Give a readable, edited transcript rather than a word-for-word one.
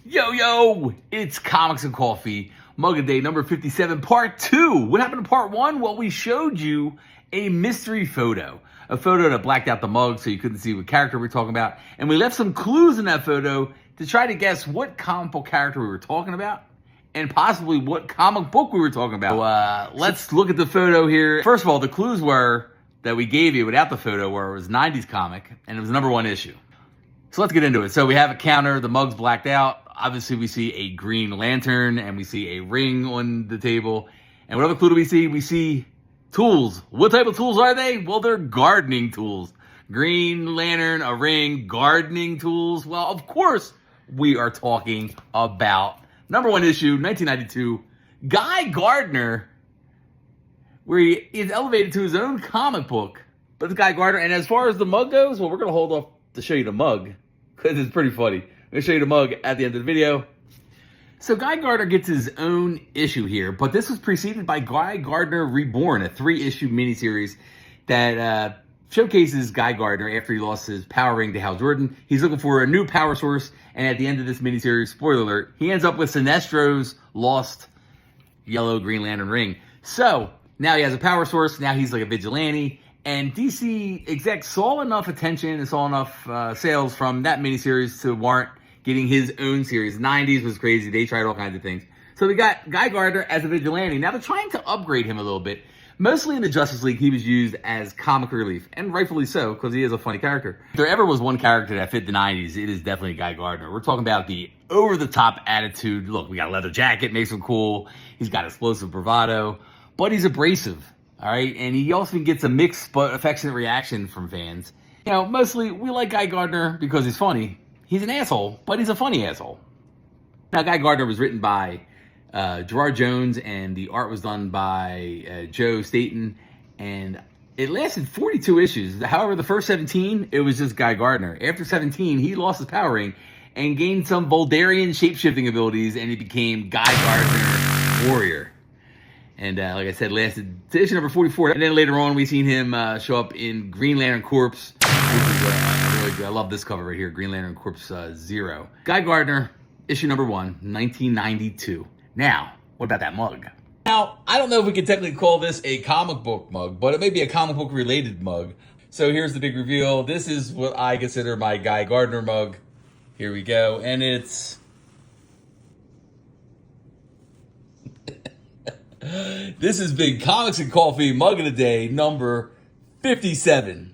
Yo, it's Comics and Coffee, Mug of Day number 57, part 2. What happened to part 1? Well, we showed you a mystery photo. A photo that blacked out the mug so you couldn't see what character we're talking about. And we left some clues in that photo to try to guess what comic book character we were talking about and possibly what comic book we were talking about. So, let's look at the photo here. First of all, the clues were that we gave you without the photo were it was a 90s comic and it was the #1 issue. So let's get into it. So we have a counter, the mug's blacked out. Obviously we see a Green Lantern and we see a ring on the table. And what other clue do we see? We see tools. What type of tools are they? Well, they're gardening tools. Green Lantern, a ring, gardening tools. Well, of course we are talking about #1 issue, 1992, Guy Gardner, where he is elevated to his own comic book. But it's Guy Gardner. And as far as the mug goes, well, we're going to hold off to show you the mug because it's pretty funny. I'm going to show you the mug at the end of the video. So Guy Gardner gets his own issue here, but this was preceded by Guy Gardner Reborn, a 3-issue miniseries that showcases Guy Gardner after he lost his power ring to Hal Jordan. He's looking for a new power source, and at the end of this miniseries, spoiler alert, he ends up with Sinestro's lost yellow Green Lantern ring. So now he has a power source, now he's like a vigilante, and DC execs saw enough attention and saw enough sales from that miniseries to warrant getting his own series. 90s was crazy. They tried all kinds of things. So we got Guy Gardner as a vigilante. Now they're trying to upgrade him a little bit. Mostly in the Justice League, he was used as comic relief, and rightfully so, because he is a funny character. If there ever was one character that fit the 90s, it is definitely Guy Gardner. We're talking about the over-the-top attitude. Look, we got a leather jacket, makes him cool. He's got explosive bravado, but he's abrasive, all right? And he also gets a mixed but affectionate reaction from fans. You know, mostly we like Guy Gardner because he's funny. He's an asshole, but he's a funny asshole. Now, Guy Gardner was written by Gerard Jones, and the art was done by Joe Staton, and it lasted 42 issues. However, the first 17, it was just Guy Gardner. After 17, he lost his power ring and gained some Voldarian shape-shifting abilities, and he became Guy Gardner Warrior. And like I said, lasted to issue number 44. And then later on, we seen him show up in Green Lantern Corps, which is really good. I love this cover right here, Green Lantern Corps 0. Guy Gardner, issue #1, 1992. Now, what about that mug? Now, I don't know if we can technically call this a comic book mug, but it may be a comic book related mug. So here's the big reveal. This is what I consider my Guy Gardner mug. Here we go. And it's... This has been Comics and Coffee Mug of the Day number 57.